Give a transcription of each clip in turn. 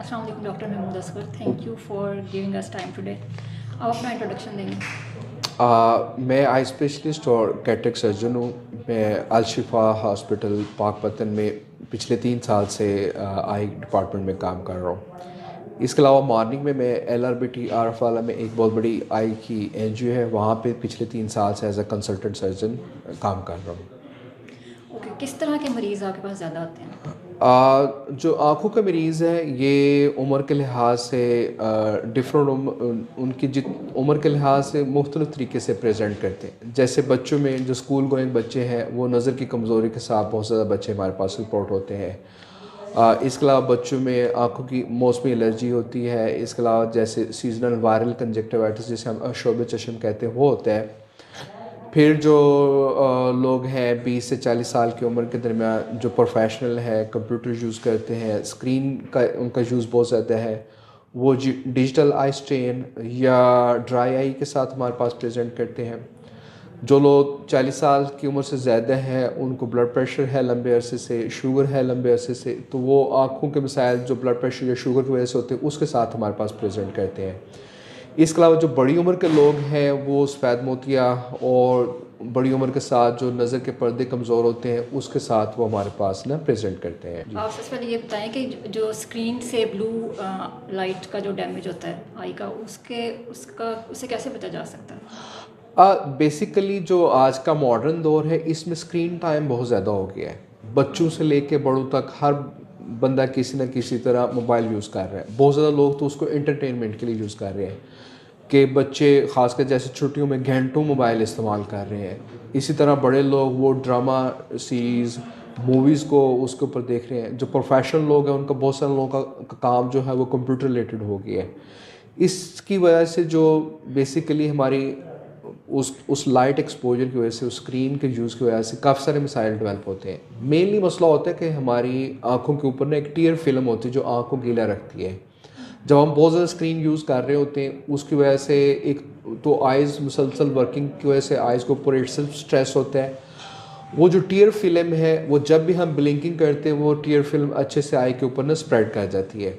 अस्सलाम वालेकुम doctor Mahmood Asghar, thank you for giving us time today. आप अपना इंट्रोडक्शन देंगे। मैं आई स्पेशलिस्ट और कैटरेक्ट सर्जन हूँ। मैं अल-शिफा हॉस्पिटल पाकपतन में पिछले 3 साल से आई डिपार्टमेंट में काम कर रहा हूँ। इसके अलावा मॉर्निंग में मैं LRBT आरफाला में एक बहुत बड़ी आई की NGO है, वहाँ पे पिछले 3 साल से एज अ कंसल्टेंट सर्जन काम कर रहा हूँ। ओके, किस तरह के मरीज़ आपके पास ज़्यादा आते हैं? जो आँखों के मरीज़ हैं ये उम्र के लिहाज से डिफरेंट उनकी जित उम्र के लिहाज से मुख्तलिफ़ तरीके से प्रेजेंट करते हैं। जैसे बच्चों में जो स्कूल गोइंग बच्चे हैं वो नज़र की कमज़ोरी के साथ बहुत ज़्यादा बच्चे हमारे पास रिपोर्ट होते हैं। इसके अलावा बच्चों में आँखों की मौसमी एलर्जी होती है। इसके अलावा जैसे सीजनल वायरल कंजक्टिवाइटिस जिसे हम शोबे चश्म कहते हैं वो होता है। फिर जो लोग हैं 20 से 40 साल की उम्र के दरमियान जो प्रोफेशनल है, कंप्यूटर यूज़ करते हैं, स्क्रीन का उनका यूज़ बहुत ज़्यादा है, वो डिजिटल आई स्ट्रेन या ड्राई आई के साथ हमारे पास प्रेजेंट करते हैं। जो लोग 40 साल की उम्र से ज़्यादा हैं उनको ब्लड प्रेशर है लंबे अरसे से, शुगर है लंबे अरसे से, तो वो आँखों के मसाइल जो ब्लड प्रेशर या शुगर की वजह से होते हैं उसके साथ हमारे पास प्रेजेंट करते हैं। इसके अलावा जो बड़ी उम्र के लोग हैं वो सफ़ेद मोतिया और बड़ी उम्र के साथ जो नज़र के पर्दे कमज़ोर होते हैं उसके साथ वो हमारे पास ना प्रेजेंट करते हैं। आप सबसे पहले ये बताएं कि जो स्क्रीन से ब्लू लाइट का जो डैमेज होता है आई का, उससे कैसे बचा जा सकता है? बेसिकली जो आज का मॉडर्न दौर है इसमें स्क्रीन टाइम बहुत ज़्यादा हो गया है। बच्चों से लेके बड़ों तक हर बंदा किसी न किसी तरह मोबाइल यूज़ कर रहा है। बहुत ज़्यादा लोग तो उसको एंटरटेनमेंट के लिए यूज़ कर रहे हैं कि बच्चे ख़ासकर जैसे छुट्टियों में घंटों मोबाइल इस्तेमाल कर रहे हैं। इसी तरह बड़े लोग वो ड्रामा सीरीज़ मूवीज़ को उसके ऊपर देख रहे हैं। जो प्रोफेशनल लोग हैं उनका बहुत सारे लोगों का काम जो है वो कंप्यूटर रिलेटेड हो गया है। इसकी वजह से जो बेसिकली हमारी उस लाइट एक्सपोजर की वजह से उस स्क्रीन के यूज़ की वजह से काफ़ी सारे मसाइल डेवलप होते हैं। मेनली मसला होता है कि हमारी आँखों के ऊपर ना एक टीयर फिल्म होती है जो आँख को गीला रखती है। जब हम बहुत ज़्यादा स्क्रीन यूज़ कर रहे होते हैं उसकी वजह से एक तो आइज़ मुसलसल वर्किंग की वजह से आइज़ के ऊपर इटसेल्फ स्ट्रेस होता है। वो जो टीयर फिल्म है वो जब भी हम ब्लिंकिंग करते हैं वो टीयर फिल्म अच्छे से आई के ऊपर ना स्प्रेड कर जाती है।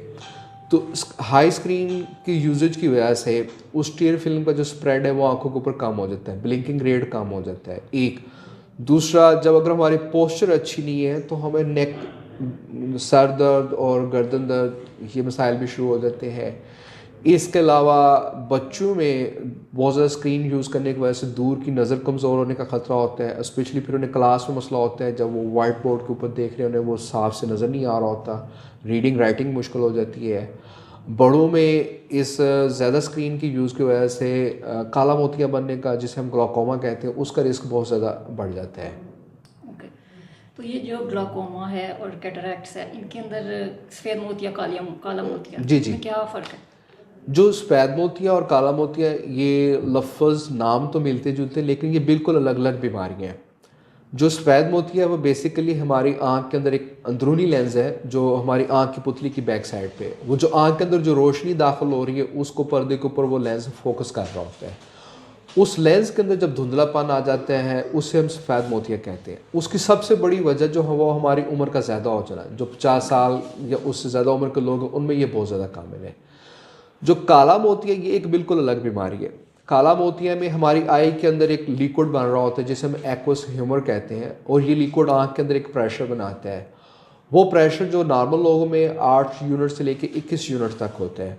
तो हाई स्क्रीन की यूजेज की वजह से उस टीयर फिल्म का जो स्प्रेड है वो आंखों के ऊपर कम हो जाता है, ब्लिंकिंग रेट कम हो जाता है। एक दूसरा, जब अगर हमारी पोस्चर अच्छी नहीं है तो हमें नेक सर दर्द और गर्दन दर्द ये मसाइल भी शुरू हो जाते हैं। इसके अलावा बच्चों में बहुत ज़्यादा स्क्रीन यूज़ करने की वजह से दूर की नज़र कमज़ोर होने का ख़तरा होता है। स्पेशली फिर उन्हें क्लास में मसला होता है जब वो वाइट बोर्ड के ऊपर देख रहे हैं, उन्हें वो साफ से नज़र नहीं आ रहा होता, रीडिंग राइटिंग मुश्किल हो जाती है। बड़ों में इस ज़्यादा स्क्रीन की यूज़ की वजह से काला मोतिया बनने का, जिसे हम ग्लाकोमा कहते हैं, उसका रिस्क बहुत ज़्यादा बढ़ जाता है। ओके, तो ये जो ग्लाकोमा है और कैटरैक्ट्स है, इनके अंदर सफ़ेद मोतिया काला मोतिया, जी जी। इसमें क्या फ़र्क है? जो सफ़ेद मोतिया और काला मोतिया ये लफ्ज़ नाम तो मिलते जुलते लेकिन ये बिल्कुल अलग अलग बीमारियाँ हैं। जो सफ़ेद मोतिया है वो बेसिकली हमारी आँख के अंदर एक अंदरूनी लेंस है जो हमारी आँख की पुतली की बैक साइड पे है। वो जो आँख के अंदर जो रोशनी दाखिल हो रही है उसको पर्दे के ऊपर वो लेंस फोकस कर रहा होता है। उस लेंस के अंदर जब धुंधलापन आ जाता है उससे हम सफ़ेद मोतिया कहते हैं। उसकी सबसे बड़ी वजह जो है वो हमारी उम्र का ज़्यादा हो जाना। जो 50 साल या उससे ज़्यादा उम्र के लोग हैं उनमें ये बहुत ज़्यादा कामिल है। जो काला मोतिया ये एक बिल्कुल अलग बीमारी है। काला मोतिया में हमारी आई के अंदर एक लिक्विड बन रहा होता है जिसे हम एक्वस ह्यूमर कहते हैं, और ये लिक्विड आँख के अंदर एक प्रेशर बनाता है। वो प्रेशर जो नॉर्मल लोगों में 8 यूनिट से लेकर 21 यूनिट तक होता है,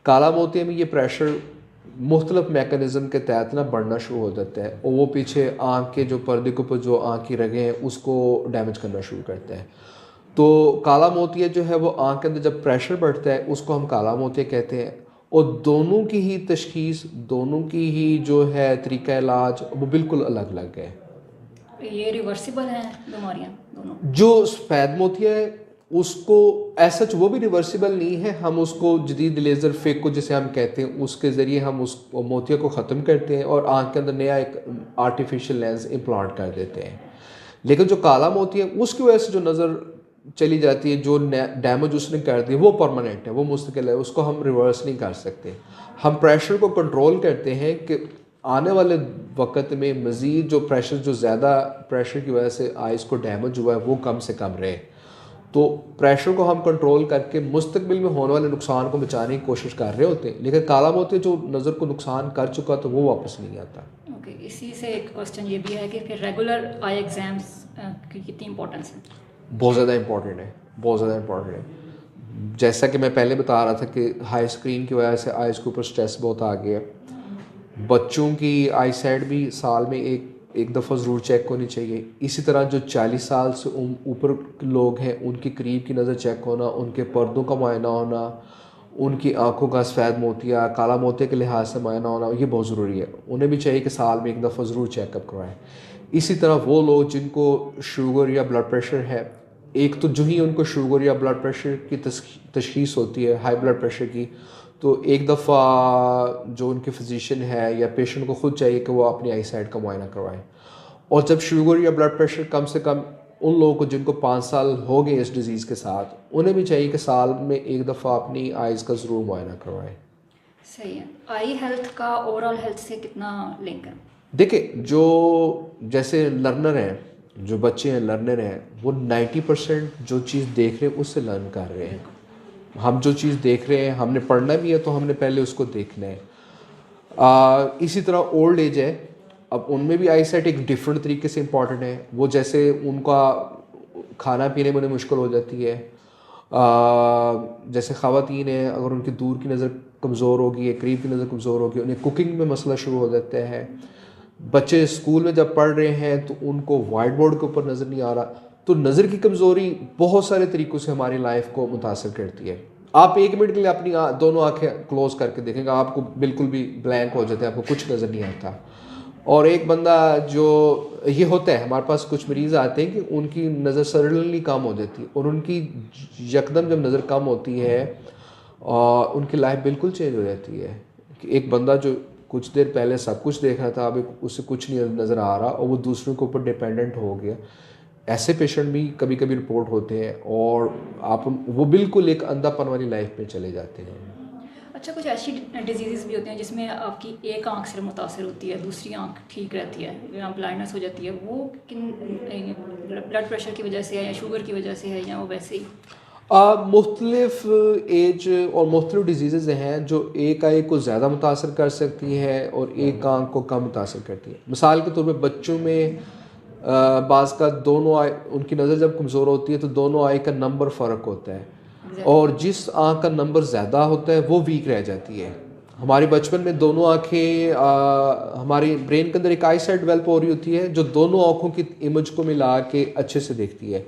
काला मोतिया में ये प्रेशर मुख्तलिफ मैकेनिज़्म के तहत ना बढ़ना शुरू हो जाता है और वो पीछे आँख के जो पर्दे के ऊपर जो आँख की रगें हैं उसको डैमेज करना शुरू करता है। तो काला मोतिया जो है वो आँख के अंदर जब प्रेशर बढ़ता है उसको हम काला मोतिया कहते हैं। और दोनों की ही तशखीस, दोनों की ही जो है तरीका इलाज वो बिल्कुल अलग अलग है। ये रिवर्सिबल हैं बीमारियाँ दोनों? जो सफ़ेद मोतिया है उसको ऐसा वो भी रिवर्सिबल नहीं है। हम उसको जदीद लेज़र फेको जिसे हम कहते हैं उसके ज़रिए हम उस मोतिया को ख़त्म करते हैं और आँख के अंदर नया एक आर्टिफिशियल लेंस इम्प्लांट कर देते हैं। लेकिन जो काला मोतिया है उसकी वजह से जो नज़र चली जाती है, जो डैमेज उसने कर दिया वो परमानेंट है, वो मुस्तकिल है, उसको हम रिवर्स नहीं कर सकते। हम प्रेशर को कंट्रोल करते हैं कि आने वाले वक्त में मज़ीद जो प्रेशर, जो ज़्यादा प्रेशर की वजह से आइज़ को डैमेज हुआ है वो कम से कम रहे। तो प्रेशर को हम कंट्रोल करके मुस्तकबिल में होने वाले नुकसान को बचाने की कोशिश कर रहे होते हैं, लेकिन काला मोतिया जो नज़र को नुकसान कर चुका तो वो वापस नहीं आता। ओके, इसी से एक क्वेश्चन ये भी है कि फिर रेगुलर आई एग्ज़ाम्स की कितनी इंपॉर्टेंस है? बहुत ज़्यादा इंपॉर्टेंट है, बहुत ज़्यादा इंपॉर्टेंट है। जैसा कि मैं पहले बता रहा था कि हाई स्क्रीन की वजह से आइज़ के ऊपर स्ट्रेस बहुत आ गया है। बच्चों की आई साइड भी साल में एक दफ़ा ज़रूर चेक होनी चाहिए। इसी तरह जो 40 साल से ऊपर लोग हैं उनकी करीब की नज़र चेक होना, उनके पर्दों का मुआयना होना, उनकी आंखों का सफ़ेद मोतिया काला मोतिया के लिहाज से मुआयना होना, ये बहुत ज़रूरी है। उन्हें भी चाहिए कि साल में एक दफ़ा ज़रूर चेकअप करवाएं। इसी तरह वो लोग जिनको शुगर या ब्लड प्रेशर है, एक तो जो ही उनको शुगर या ब्लड प्रेशर की तशख़ीस होती है हाई ब्लड प्रेशर की, तो एक दफ़ा जो उनके फिजिशियन है या पेशेंट को ख़ुद चाहिए कि वो अपनी आई साइड का मुआयना करवाएं। और जब शुगर या ब्लड प्रेशर कम से कम उन लोगों को जिनको 5 साल हो गए इस डिज़ीज़ के साथ, उन्हें भी चाहिए कि साल में एक दफ़ा अपनी आइज़ का ज़रूर मुआयना करवाएं। सही है। आई हेल्थ का ओवरऑल हेल्थ से कितना लिंक है? देखिए, जो जैसे लर्नर हैं, जो बच्चे हैं लर्नर हैं, वो 90% जो चीज़ देख रहे हैं उससे लर्न कर रहे हैं। हम जो चीज़ देख रहे हैं, हमने पढ़ना भी है तो हमने पहले उसको देखना है। इसी तरह ओल्ड एज है, अब उनमें भी आई साइट एक डिफरेंट तरीके से इम्पॉर्टेंट है। वो जैसे उनका खाना पीने में उन्हें मुश्किल हो जाती है। जैसे ख़वातीन हैं, अगर उनकी दूर की नज़र कमज़ोर होगी है, करीब की नज़र कमज़ोर होगी, उन्हें कुकिंग में मसला शुरू हो जाता है। बच्चे स्कूल में जब पढ़ रहे हैं तो उनको वाइट बोर्ड के ऊपर नज़र नहीं आ रहा। तो नज़र की कमज़ोरी बहुत सारे तरीक़ों से हमारी लाइफ को मुतासर करती है। आप 1 मिनट के लिए अपनी दोनों आंखें क्लोज़ करके देखेंगे, आपको बिल्कुल भी ब्लैंक हो जाते हैं, आपको कुछ नज़र नहीं आता। और एक बंदा जो ये होता है, हमारे पास कुछ मरीज़ आते हैं कि उनकी नज़र सडनली कम हो जाती है, और उनकी यकदम जब नज़र कम होती है उनकी लाइफ बिल्कुल चेंज हो जाती है। कि एक बंदा जो कुछ देर पहले सब कुछ देख रहा था, अभी उससे कुछ नहीं नज़र आ रहा और वो दूसरों के ऊपर डिपेंडेंट हो गया। ऐसे पेशेंट भी कभी कभी रिपोर्ट होते हैं और वो बिल्कुल एक अंधापन वाली लाइफ में चले जाते हैं। अच्छा, कुछ ऐसी डिजीज़ भी होती हैं जिसमें आपकी एक आंख से मुतासर होती है, दूसरी आंख ठीक रहती है या ब्लाइंडनेस हो जाती है, वो किन ब्लड प्रेशर की वजह से है या शुगर की वजह से है या वो वैसे ही? मुख्तलिफ एज और मुख्तलिफ डिजीज़ हैं जो एक आई को ज़्यादा मुतासर कर सकती है और एक आंख को कम मुतासर करती है। मिसाल के तौर पे बच्चों में बाज़ का दोनों आई उनकी नज़र जब कमज़ोर होती है तो दोनों आई का नंबर फ़र्क होता है, और जिस आँख का नंबर ज़्यादा होता है वो वीक रह जाती है। हमारे बचपन में दोनों आँखें हमारी ब्रेन के अंदर एक आई साइट डेवलप हो रही होती है जो दोनों आँखों की इमेज को मिला के अच्छे से देखती है।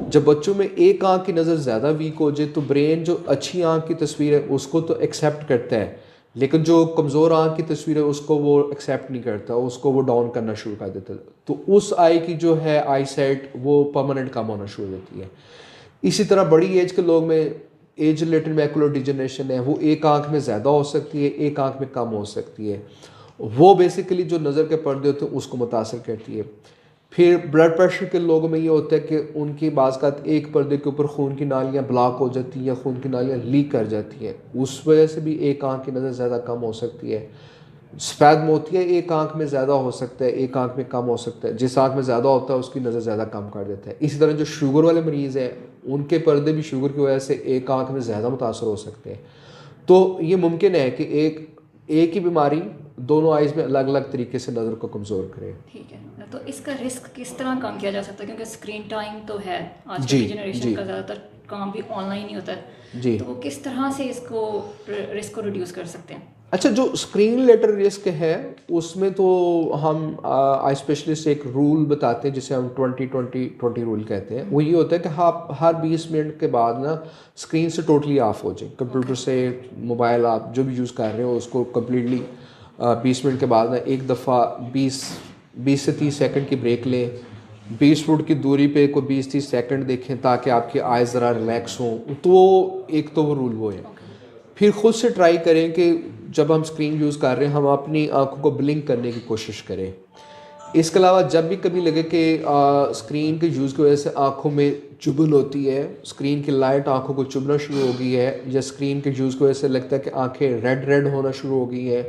जब बच्चों में एक आँख की नज़र ज़्यादा वीक हो जाए तो ब्रेन जो अच्छी आँख की तस्वीर है उसको तो एक्सेप्ट करता है, लेकिन जो कमज़ोर आँख की तस्वीर है उसको वो एक्सेप्ट नहीं करता, उसको वो डाउन करना शुरू कर देता है। तो उस आई की जो है आई साइट वो परमानेंट कम होना शुरू हो जाती है। इसी तरह बड़ी एज के लोग में एज रिलेटेड मैकुलर डिजनरेशन है, वो एक आंख में ज़्यादा हो सकती है, एक आंख में कम हो सकती है। वो बेसिकली जो नज़र के पर्दे होते हैं उसको मुतासर करती है। फिर ब्लड प्रेशर के लोगों में ये होता है कि उनकी बाज़ात एक पर्दे के ऊपर खून की नालियाँ ब्लॉक हो जाती हैं या खून की नालियाँ लीक कर जाती हैं, उस वजह से भी एक आंख की नज़र ज़्यादा कम हो सकती है। सफ़ेद मोतिया एक आंख में ज़्यादा हो सकता है, एक आंख में कम हो सकता है। जिस आंख में ज़्यादा होता है उसकी नज़र ज़्यादा कम कर देता है। इसी तरह जो शुगर वाले मरीज़ हैं उनके पर्दे भी शुगर की वजह से एक आंख में ज़्यादा मुतासर हो सकते हैं। तो ये मुमकिन है कि एक ही बीमारी दोनों आइज़ में अलग अलग तरीके से नज़र को कमज़ोर करे। ठीक है, तो इसका रिस्क किस तरह कम किया जा सकता है? क्योंकि स्क्रीन टाइम तो है, आज जी, की जनरेशन जी। का ज़्यादातर काम भी ऑनलाइन ही होता है, जी। तो वो किस तरह से इसको रिस्क को रिड्यूस कर सकते हैं? अच्छा, जो स्क्रीन रिलेटेड रिस्क है उसमें तो हम आई स्पेशलिस्ट एक रूल बताते हैं जिसे हम 20-20-20 रूल कहते हैं। वो ये होता है कि आप हर 20 मिनट के बाद ना स्क्रीन से टोटली ऑफ हो जाए। कंप्यूटर से मोबाइल आप जो भी यूज़ कर रहे हो उसको कम्प्लीटली 20 मिनट के बाद ना एक दफ़ा 20 से 30 सेकंड की ब्रेक लें। 20 फुट की दूरी पे कोई 20-30 सेकंड देखें ताकि आपकी आइज़ ज़रा रिलैक्स हों। तो एक तो वो रूल वो है। फिर ख़ुद से ट्राई करें कि जब हम स्क्रीन यूज़ कर रहे हैं हम अपनी आंखों को ब्लिंक करने की कोशिश करें। इसके अलावा जब भी कभी लगे कि स्क्रीन के यूज़ की वजह से आंखों में चुभन होती है, स्क्रीन की लाइट आंखों को चुभना शुरू हो गई है, या स्क्रीन के यूज़ की वजह से लगता है कि आंखें रेड होना शुरू हो गई हैं,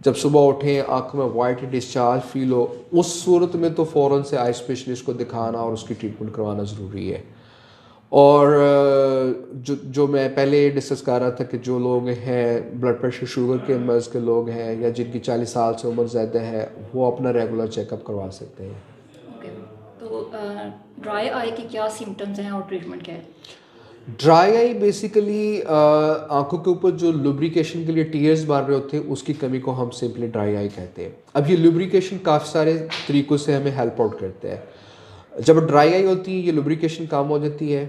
जब सुबह उठें आंखों में वाइट डिस्चार्ज फील हो, उस सूरत में तो फ़ौरन से आई स्पेशलिस्ट को दिखाना और उसकी ट्रीटमेंट करवाना ज़रूरी है। और जो मैं पहले डिस्कस कर रहा था कि जो लोग हैं ब्लड प्रेशर शुगर के मर्ज़ के लोग हैं या जिनकी 40 साल से उम्र ज़्यादा है वो अपना रेगुलर चेकअप करवा सकते हैं। ओके, तो ड्राई आई के क्या सिम्टम्स हैं और ट्रीटमेंट क्या है? ड्राई आई बेसिकली आंखों के ऊपर जो लुब्रिकेशन के लिए टीयर्स बार रहे होते हैं उसकी कमी को हम सिंपली ड्राई आई कहते हैं। अब ये लुब्रिकेशन काफ़ी सारे तरीक़ों से हमें हेल्प आउट करते हैं। जब ड्राई आई होती है ये लुब्रिकेशन कम हो जाती है,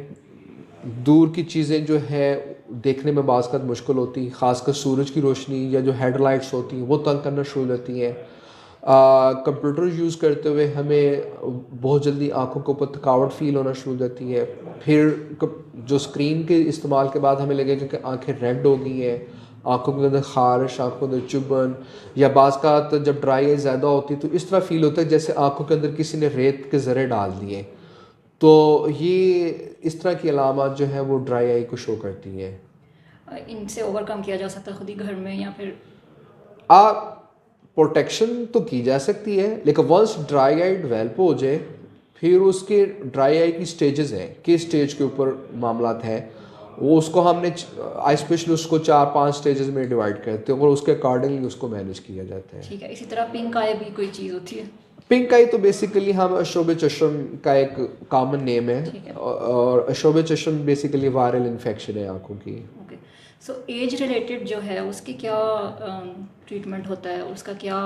दूर की चीज़ें जो है देखने में बाज़ का मुश्किल होती, ख़ासकर सूरज की रोशनी या जो हेडलाइट्स होती हैं वो तंग करना शुरू हो जाती हैं। कंप्यूटर यूज़ करते हुए हमें बहुत जल्दी आंखों के ऊपर थकावट फील होना शुरू हो जाती है। फिर जो स्क्रीन के इस्तेमाल के बाद हमें लगेगा कि आंखें रेड हो गई हैं, आंखों के अंदर खारिश, आंखों के अंदर चुभन, या बाज़ का जब ड्राई आई ज़्यादा होती है तो इस तरह फील होता है जैसे आंखों के अंदर किसी ने रेत के ज़रे डाल दिए। तो ये इस तरह की अलामत जो है वो ड्राई आई को शो करती हैं। इनसे ओवरकम किया जा सकता है खुद ही घर में, या फिर आप प्रोटेक्शन तो की जा सकती है, लेकिन वंस ड्राई आई डेवलप हो जाए फिर उसके ड्राई आई की स्टेजेस हैं, किस स्टेज के ऊपर मामलात हैं वो उसको हमने आई स्पेशलिस्ट को 4-5 स्टेजेस में डिवाइड करते हैं और उसके अकॉर्डिंगली उसको मैनेज किया जाता है। ठीक है। इसी तरह पिंक आई भी कोई चीज़ होती है? पिंक आई तो बेसिकली हम अशोब चशम का एक कॉमन नेम ठीक है है। और अशोब चशम बेसिकली वायरल इन्फेक्शन है आँखों की। ओके, सो एज रिलेटेड जो है उसकी क्या ट्रीटमेंट होता है, उसका क्या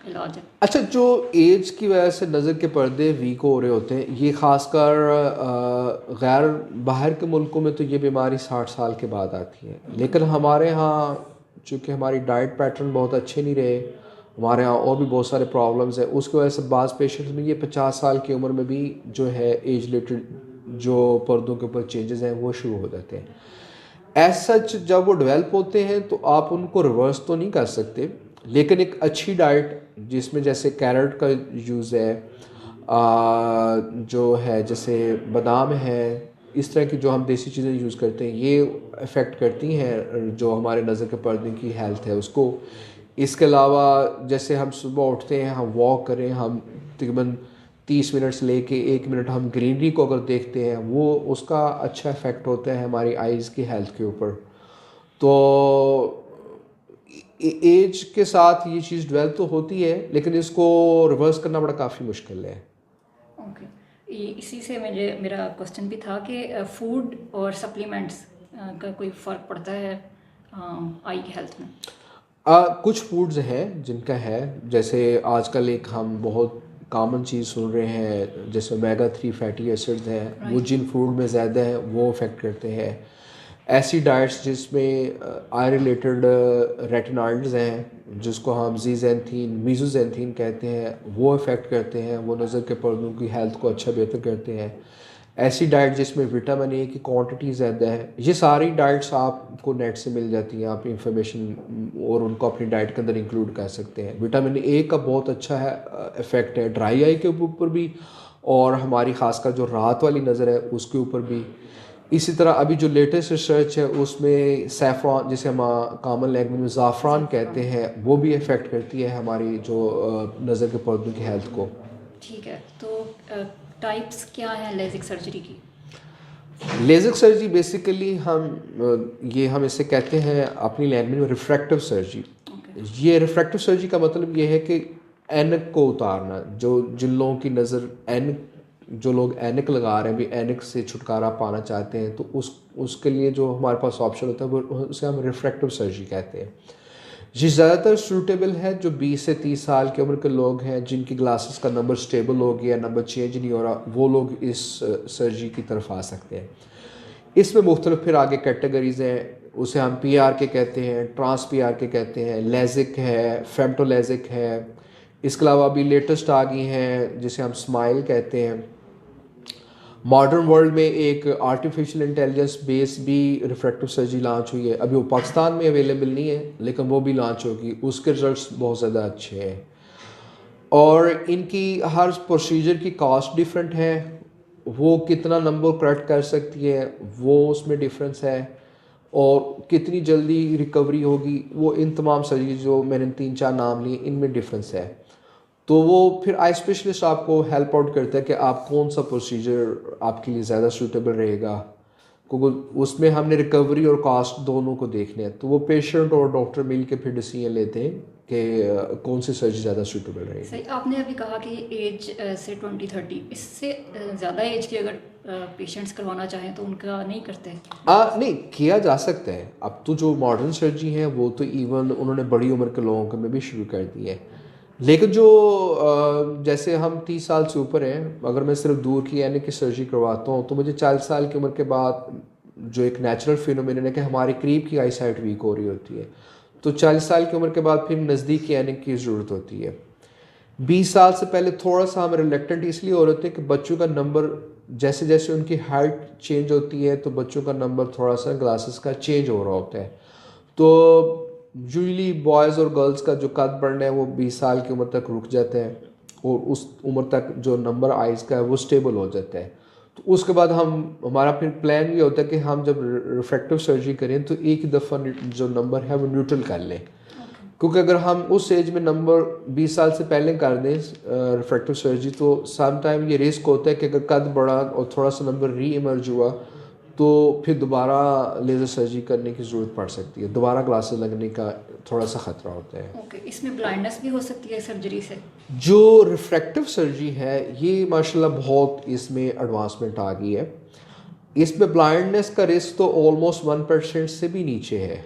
इलाज है? अच्छा, जो एज की वजह से नज़र के पर्दे वीक हो रहे होते हैं ये ख़ासकर गैर बाहर के मुल्कों में तो ये बीमारी 60 साल के बाद आती है, लेकिन हमारे यहाँ चूँकि हमारी डाइट पैटर्न बहुत अच्छे नहीं रहे, हमारे यहाँ और भी बहुत सारे प्रॉब्लम्स हैं, उसकी वजह से बाज़ पेशेंट्स में ये 50 साल की उम्र में भी जो है एज रिलेटेड जो पर्दों के ऊपर चेंजेस हैं वो शुरू हो जाते हैं। एज सच जब वो डेवलप होते हैं तो आप उनको रिवर्स तो नहीं कर सकते, लेकिन एक अच्छी डाइट जिसमें जैसे कैरेट का यूज़ है, जो है जैसे बादाम है, इस तरह की जो हम देसी चीज़ें यूज़ करते हैं ये अफेक्ट करती हैं जो हमारे नज़र के पर्दे की हेल्थ है उसको। इसके अलावा जैसे हम सुबह उठते हैं, हम वॉक करें, हम तकरीबन 30 मिनट से लेके 1 मिनट हम ग्रीनरी को अगर देखते हैं वो उसका अच्छा इफ़ेक्ट होता है हमारी आइज़ की हेल्थ के ऊपर। तो एज के साथ ये चीज़ डेवलप तो होती है लेकिन इसको रिवर्स करना बड़ा काफ़ी मुश्किल है। ओके, इसी से मेरा क्वेश्चन भी था कि फूड और सप्लीमेंट्स का कोई फ़र्क पड़ता है आई की हेल्थ में? कुछ फूड्स हैं जिनका है, जैसे आजकल एक हम बहुत कॉमन चीज़ सुन रहे हैं जैसे ओमेगा 3 फैटी एसिड्स हैं, वो जिन फूड में ज़्यादा है वो अफेक्ट करते हैं। ऐसी डाइट्स जिसमें आई रिलेटेड रेटिनॉइड्स हैं जिसको हम ज़ीज़ैंथीन मीज़ोज़ैंथीन कहते हैं वो अफेक्ट करते हैं, वो नज़र के पर्दों की हेल्थ को अच्छा बेहतर करते हैं। ऐसी डाइट जिसमें विटामिन ए की क्वांटिटी ज़्यादा है, ये सारी डाइट्स आपको नेट से मिल जाती हैं, आप इंफॉर्मेशन और उनको अपनी डाइट के अंदर इंक्लूड कर सकते हैं। विटामिन ए का बहुत अच्छा है इफ़ेक्ट है ड्राई आई के ऊपर भी और हमारी खासकर जो रात वाली नज़र है उसके ऊपर भी। इसी तरह अभी जो लेटेस्ट रिसर्च है उसमें सैफ़रॉन, जिसे हम कॉमन लैंग्वेज में ज़ाफ़रान कहते हैं, वो भी इफ़ेक्ट करती है हमारी जो नज़र के पर्दों की हेल्थ को। ठीक है, तो टाइप्स क्या हैं लेज़िक सर्जरी की? लेज़िक सर्जरी बेसिकली हम इसे कहते हैं अपनी लैंग्वेज में रिफ्रैक्टिव सर्जरी। ये रिफ्रैक्टिव सर्जरी का मतलब ये है कि ऐनक को उतारना, जिन लोगों की नज़र जो लोग ऐनक लगा रहे हैं भी ऐनक से छुटकारा पाना चाहते हैं तो उसके लिए जो हमारे पास ऑप्शन होता है वो उसे हम रिफ्रैक्टिव सर्जरी कहते हैं। ये ज़्यादातर सूटेबल है जो 20 से 30 साल की उम्र के लोग हैं जिनकी ग्लासेस का नंबर स्टेबल हो गया, नंबर चेंज नहीं हो रहा, वो लोग इस सर्जरी की तरफ आ सकते हैं। इसमें मुख्तलिफ फिर आगे कैटेगरीज़ हैं, उसे हम PRK कहते हैं, ट्रांस PRK कहते हैं, लेज़िक है, फेमटोलेज़िक है। इसके अलावा अभी लेटेस्ट आ गई हैं जिसे हम स्माइल कहते हैं। मॉडर्न वर्ल्ड में एक आर्टिफिशियल इंटेलिजेंस बेस भी रिफ्रैक्टिव सर्जरी लॉन्च हुई है, अभी वो पाकिस्तान में अवेलेबल नहीं है लेकिन वो भी लॉन्च होगी, उसके रिजल्ट्स बहुत ज़्यादा अच्छे हैं। और इनकी हर प्रोसीजर की कॉस्ट डिफरेंट है, वो कितना नंबर करेक्ट कर सकती है वो उसमें डिफरेंस है, और कितनी जल्दी रिकवरी होगी वो इन तमाम सर्जरी जो मैंने 3-4 नाम लिए इनमें डिफरेंस है। तो वो फिर आई स्पेशलिस्ट आपको हेल्प आउट करता है कि आप कौन सा प्रोसीजर आपके लिए ज़्यादा सूटेबल रहेगा, क्योंकि उसमें हमने रिकवरी और कॉस्ट दोनों को देखने हैं। तो वो पेशेंट और डॉक्टर मिल के फिर डिसीजन लेते हैं कि कौन सी सर्जरी ज़्यादा सूटेबल रहेगी। सही, आपने अभी कहा कि एज से 20-30, इससे ज़्यादा एज के अगर पेशेंट्स करवाना चाहें तो उनका नहीं करते? नहीं किया जा सकता है। अब तो जो मॉडर्न सर्जरी है वो तो इवन उन्होंने बड़ी उम्र के लोगों के में भी शुरू कर दी है, लेकिन जो जैसे हम 30 साल से ऊपर हैं, अगर मैं सिर्फ दूर की यानी कि सर्जरी करवाता हूँ तो मुझे 40 साल की उम्र के बाद जो एक नेचुरल फिनोमिनन है कि हमारी करीब की आई साइट वीक हो रही होती है, तो 40 साल की उम्र के बाद फिर नज़दीक की आने की ज़रूरत होती है। 20 साल से पहले थोड़ा सा हम रिलेक्टेंट इसलिए हो रहे थे कि बच्चों का नंबर जैसे जैसे उनकी हाइट चेंज होती है तो बच्चों का नंबर थोड़ा सा ग्लासेस का चेंज हो रहा होता है। तो यूजली बॉयज़ और गर्ल्स का जो कद बढ़ना है वो 20 साल की उम्र तक रुक जाता है और उस उम्र तक जो नंबर आइज़ का है वो स्टेबल हो जाता है। तो उसके बाद हमारा फिर प्लान ये होता है कि हम जब रिफ्रैक्टिव सर्जरी करें तो एक दफ़ा जो नंबर है वो न्यूट्रल कर लें, क्योंकि अगर हम उस एज में नंबर 20 साल से पहले कर दें रिफ्रैक्टिव सर्जरी तो सम टाइम ये रिस्क होता है कि अगर कद बढ़ा और थोड़ा सा नंबर री इमर्ज हुआ तो फिर दोबारा लेज़र सर्जरी करने की ज़रूरत पड़ सकती है, दोबारा ग्लासेस लगने का थोड़ा सा ख़तरा होता है। ओके, इसमें ब्लाइंडनेस भी हो सकती है सर्जरी से? जो रिफ्रैक्टिव सर्जरी है ये माशाल्लाह बहुत इसमें एडवांसमेंट आ गई है। इसमें ब्लाइंडनेस का रिस्क तो ऑलमोस्ट 1% से भी नीचे है,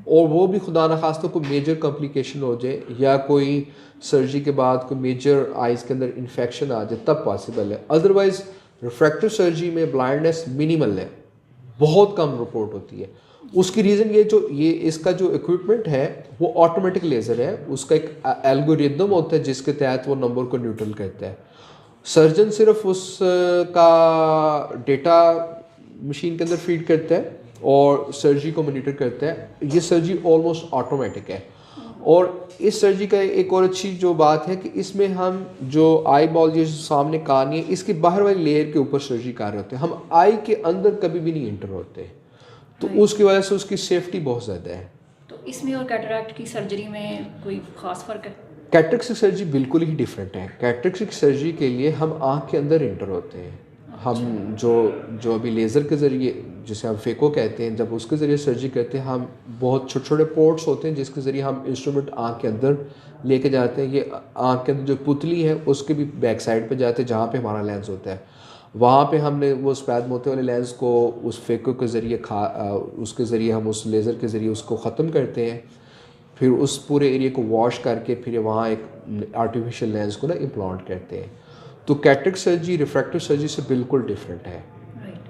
और वो भी खुदा न खास्ता कोई मेजर कॉम्प्लिकेशन हो जाए या कोई सर्जरी के बाद कोई मेजर आइज़ के अंदर इन्फेक्शन आ जाए तब पॉसिबल है। अदरवाइज़ रिफ्रैक्टिव सर्जरी में ब्लाइंडनेस मिनिमल है, बहुत कम रिपोर्ट होती है। उसकी रीज़न ये इसका जो इक्विपमेंट है वो ऑटोमेटिक लेज़र है, उसका एक एल्गोरिदम होता है जिसके तहत वो नंबर को न्यूट्रल करता है। सर्जन सिर्फ उसका डेटा मशीन के अंदर फीड करता है और सर्जरी को मॉनिटर करता है। ये सर्जरी ऑलमोस्ट ऑटोमेटिक है, और इस सर्जरी का एक और अच्छी जो बात है कि इसमें हम जो आई बॉल जो सामने कहानी है इसके बाहर वाली लेयर के ऊपर सर्जरी कर रहे होते हैं, हम आई के अंदर कभी भी नहीं एंटर होते, तो उसकी वजह से उसकी सेफ्टी बहुत ज़्यादा है। तो इसमें और कैटरैक्ट की सर्जरी में कोई ख़ास फ़र्क है? कैटरेक्ट की सर्जरी बिल्कुल ही डिफरेंट है। कैटरेक्ट की सर्जरी के लिए हम आँख के अंदर एंटर होते हैं। हम जो अभी लेज़र के ज़रिए जिसे हम फेको कहते हैं, जब उसके ज़रिए सर्जरी करते हैं हम बहुत छोटे छोटे पोर्ट्स होते हैं जिसके ज़रिए हम इंस्ट्रूमेंट आँख के अंदर लेके जाते हैं। ये आँख के अंदर जो पुतली है उसके भी बैक साइड पे जाते हैं जहाँ पे हमारा लेंस होता है, वहाँ पे हमने वो सफ़ेद मोती वाले लेंस को उस फेको के ज़रिए उसके ज़रिए हम उस लेज़र के ज़रिए उसको ख़त्म करते हैं, फिर उस पूरे एरिया को वॉश करके फिर वहाँ एक आर्टिफिशियल लेंस को ना इम्प्लांट करते हैं। तो कैटरेक्ट सर्जरी रिफ्रैक्टिव सर्जरी से बिल्कुल डिफरेंट है। राइट।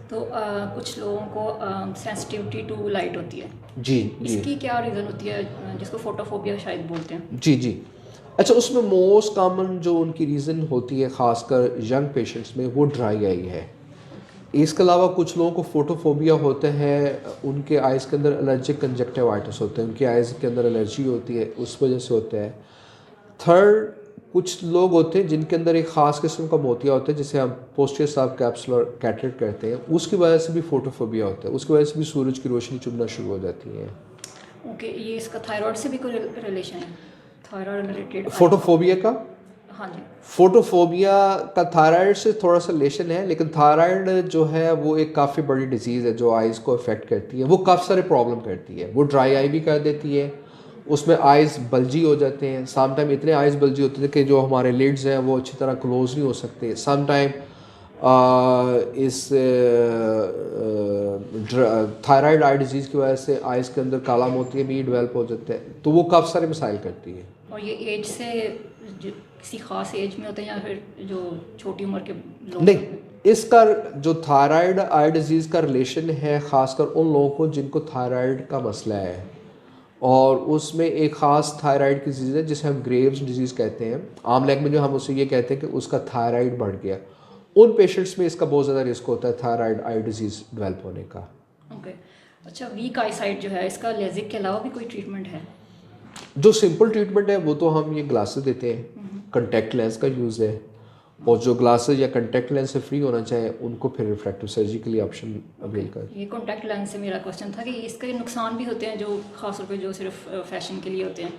तो कुछ लोगों को सेंसिटिविटी टू लाइट होती है, जी इसकी क्या रीज़न होती है, जिसको फोटोफोबिया शायद बोलते हैं? जी। अच्छा, उसमें मोस्ट कॉमन जो उनकी रीज़न होती है ख़ासकर यंग पेशेंट्स में वो ड्राई आई है। इसके अलावा कुछ लोगों को फोटोफोबिया होता है, उनके आइज़ के अंदर एलर्जिक कंजक्टिवाइटिस होता है, उनके आइज़ के अंदर एलर्जी होती है उस वजह से होता है। थर्ड, कुछ लोग होते हैं जिनके अंदर एक ख़ास किस्म का मोतिया होता है जिसे हम पोस्टीरियर सब कैप्सुलर कैटरेक्ट कहते हैं, उसकी वजह से भी फोटोफोबिया होता है, उसकी वजह से भी सूरज की रोशनी चुभना शुरू हो जाती है। ओके, ये इसका थायराइड से भी कोई रिलेशन है? थायराइड रिलेटेड फोटोफोबिया का? हाँ जी। फोटोफोबिया का थायराइड से थोड़ा सा रिलेशन है, लेकिन थायराइड जो है वो एक काफ़ी बड़ी डिजीज़ है जो आइज़ को अफेक्ट करती है, वो काफ़ी सारे प्रॉब्लम करती है। वो ड्राई आई भी कर देती है, उसमें आइज़ बल्जी हो जाते हैं, सम टाइम इतने आइज़ बल्जी होते थे कि जो हमारे लिड्स हैं वो अच्छी तरह क्लोज नहीं हो सकते। सम टाइम इस थायराइड आई डिजीज़ की वजह से आइज़ के अंदर काला मोतिया भी डेवलप हो जाता है, तो वो काफ़ी सारे मसाइल करती है। और ये एज से किसी ख़ास एज में होते हैं या फिर जो छोटी उम्र के लोग? नहीं, इसका जो थायराइड आई डिज़ीज़ का रिलेशन है ख़ासकर उन लोगों को जिनको थायराइड का मसला है, और उसमें एक ख़ास थायराइड की डिजीज़ है जिसे हम ग्रेव्स डिजीज़ कहते हैं। आम लैंग्वेज में हम उसे ये कहते हैं कि उसका थायराइड बढ़ गया। उन पेशेंट्स में इसका बहुत ज़्यादा रिस्क होता है थायराइड आई डिज़ीज़ डेवलप होने का। ओके। अच्छा, वीक आई साइट जो है इसका लेज़िक के अलावा भी कोई ट्रीटमेंट है? जो सिंपल ट्रीटमेंट है वो तो हम ये ग्लासेस देते हैं, कंटेक्ट लेंस का यूज़ है, और जो ग्लासेस या कंटेक्ट लेंस से फ्री होना चाहे उनको फिर रिफ्रैक्टिव सर्जरी के लिए ऑप्शन अवेल कर। ये कॉन्टैक्ट लेंस से मेरा क्वेश्चन था कि इसके नुकसान भी होते हैं जो ख़ास तौर पे जो सिर्फ फैशन के लिए होते हैं?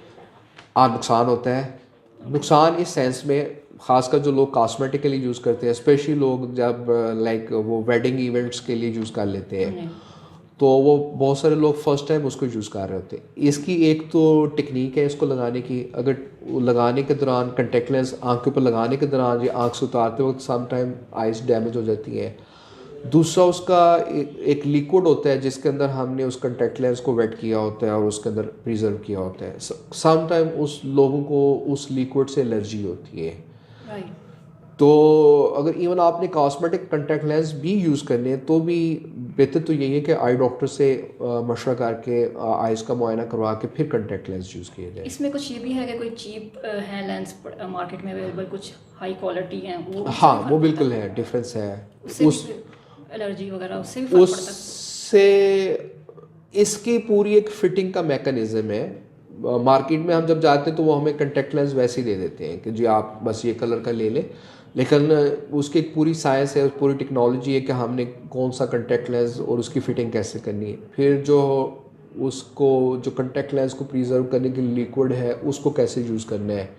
नुकसान होता है। नुकसान इस सेंस में, ख़ासकर जो लोग कॉस्मेटिकली यूज़ करते हैं, स्पेशली लोग जब लाइक वो वेडिंग इवेंट्स के लिए यूज़ कर लेते हैं, तो वो बहुत सारे लोग फर्स्ट टाइम उसको यूज़ कर रहे होते हैं। इसकी एक तो टेक्निक है इसको लगाने की, अगर लगाने के दौरान कंटेक्ट लेंस आँख के ऊपर लगाने के दौरान या आँख से उतारते वक्त सम टाइम आइज़ डैमेज हो जाती है। दूसरा उसका एक लिक्विड होता है जिसके अंदर हमने उस कंटेक्ट लेंस को वेट किया होता है और उसके अंदर प्रिजर्व किया होता है। सम टाइम उस लोगों को उस लिक्विड से एलर्जी होती है। राइट। तो अगर इवन आपने कॉस्मेटिक कंटेक्ट लेंस भी यूज़ करने हैं तो भी बेहतर तो यही है कि आई डॉक्टर से मशवरा करके आइज़ का मुआयना करवा के फिर कंटेक्ट लेंस यूज़ किया जाए। इसमें कुछ ये भी है कि कोई चीप है लेंस मार्केट में अवेलेबल, कुछ हाई क्वालिटी हैं वो, हाँ वो बिल्कुल है, डिफरेंस है उस एलर्जी वगैरह उससे भी फर्क पड़ता है। उससे इसकी पूरी एक फिटिंग का मैकेनिज्म है। मार्केट में हम जब जाते हैं तो वो हमें कंटेक्ट लेंस वैसे ही दे देते हैं कि जी आप बस ये कलर का ले लें, लेकिन उसकी एक पूरी साइंस है, पूरी टेक्नोलॉजी है कि हमने कौन सा कंटेक्ट लेंस और उसकी फ़िटिंग कैसे करनी है। फिर जो उसको जो कंटेक्ट लेंस को प्रिजर्व करने के लिए लिक्विड है उसको कैसे यूज़ करना है,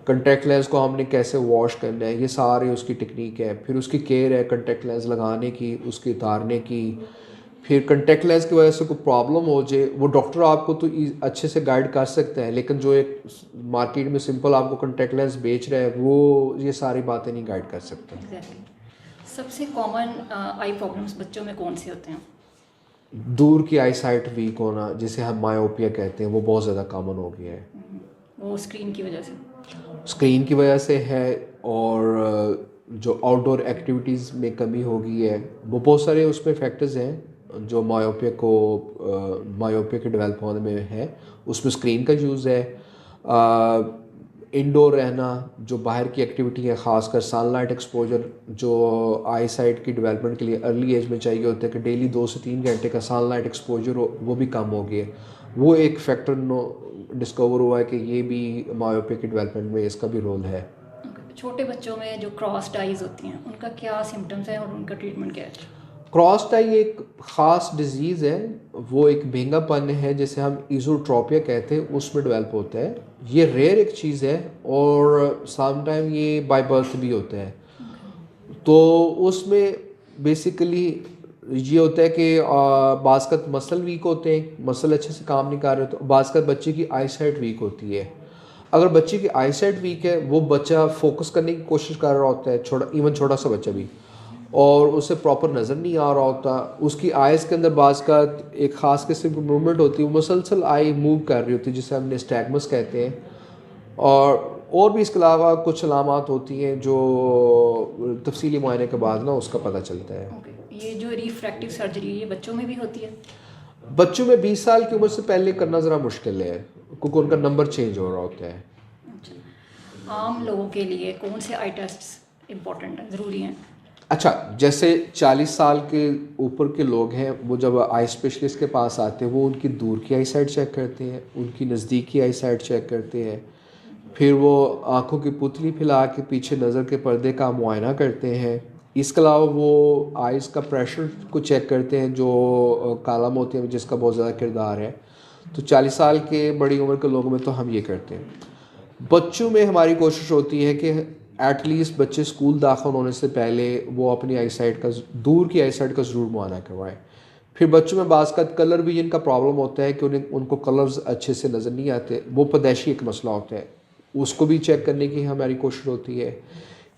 कंटेक्ट लेंस को हमने कैसे वॉश करना है, ये सारी उसकी टेक्निक है। फिर उसकी केयर है कंटेक्ट लेंस लगाने की, उसके उतारने की। फिर कंटेक्ट लेंस की वजह से कोई प्रॉब्लम हो जाए वो डॉक्टर आपको तो अच्छे से गाइड कर सकते हैं, लेकिन जो एक मार्केट में सिंपल आपको कंटेक्ट लेंस बेच रहा है वो ये सारी बातें नहीं गाइड कर सकते। एग्जैक्टली। सबसे कॉमन आई प्रॉब्लम्स बच्चों में कौन से होते हैं? दूर की आई साइट वीक होना, जिसे हम मायोपिया कहते हैं, वो बहुत ज़्यादा कॉमन हो गया है। वो स्क्रीन की वजह से, स्क्रीन की वजह से है, और जो आउटडोर एक्टिविटीज़ में कमी हो गई है, वो बहुत सारे उसमें फैक्टर्स हैं जो मायोपिया के डेवलप होने में है। उसमें स्क्रीन का यूज़ है, इंडोर रहना, जो बाहर की एक्टिविटी है, ख़ासकर सनलाइट एक्सपोजर जो आई साइट की डेवलपमेंट के लिए अर्ली एज में चाहिए होता है कि डेली 2 से 3 घंटे का सनलाइट एक्सपोजर हो, वो भी कम हो गया। वो एक फैक्टर डिस्कवर हुआ है कि ये भी मायोपिया की डेवलपमेंट में इसका भी रोल है। छोटे बच्चों में जो क्रॉस्ड आइज होती हैं उनका क्या सिम्टम्स हैं और उनका ट्रीटमेंट क्या है? क्रॉस्ड आई एक ख़ास डिजीज़ है, वो एक भेंगापन है जिसे हम इज़ोट्रोपिया कहते हैं, उसमें डेवलप होता है। ये रेयर एक चीज़ है और सम टाइम ये बाय बर्थ भी होता है। तो उसमें बेसिकली ये होता है कि बाज़ मसल वीक होते हैं, मसल अच्छे से काम नहीं कर रहे, तो बाज़ बच्चे की आई साइट वीक होती है। अगर बच्चे की आई साइट वीक है, वो बच्चा फोकस करने की कोशिश कर रहा होता है, छोटा सा बच्चा भी, और उसे प्रॉपर नज़र नहीं आ रहा होता, उसकी आइज़ के अंदर बाज़ का एक ख़ास किस्म की मूवमेंट होती है, वो मुसलसल आई मूव कर रही होती है जिसे हम निस्टैग्मस कहते हैं। और भी इसके अलावा कुछ अलामात होती हैं जो तफसीली मुआयने के बाद ना उसका पता चलता है। ये जो रिफ्रैक्टिव सर्जरी ये बच्चों में भी होती है? बच्चों में 20 साल की उम्र से पहले करना ज़रा मुश्किल है क्योंकि उनका नंबर चेंज हो रहा होता है। अच्छा, आम लोगों के लिए कौन से आई टेस्ट इम्पोर्टेंट हैं, ज़रूरी हैं? अच्छा, जैसे 40 साल के ऊपर के लोग हैं, वो जब आई स्पेशलिस्ट के पास आते हैं वो उनकी दूर की आई साइट चेक करते हैं, उनकी नज़दीक की आई साइट चेक करते हैं, फिर वो आँखों की पुतली फैला के पीछे नज़र के पर्दे का मुआयना करते हैं। इसके अलावा वो आइज़ का प्रेशर को चेक करते हैं जो काला मोतिया में जिसका बहुत ज़्यादा किरदार है। तो 40 साल के बड़ी उम्र के लोगों में तो हम ये करते हैं। बच्चों में हमारी कोशिश होती है कि एटलीस्ट बच्चे स्कूल दाखिल होने से पहले वो अपनी आई साइट का, दूर की आई साइट का ज़रूर मुआयना करवाएं। फिर बच्चों में बाज़ का कलर विजन का प्रॉब्लम होता है कि उनको कलर्स अच्छे से नज़र नहीं आते, वो पैदाइशी एक मसला होता है, उसको भी चेक करने की हमारी कोशिश होती है।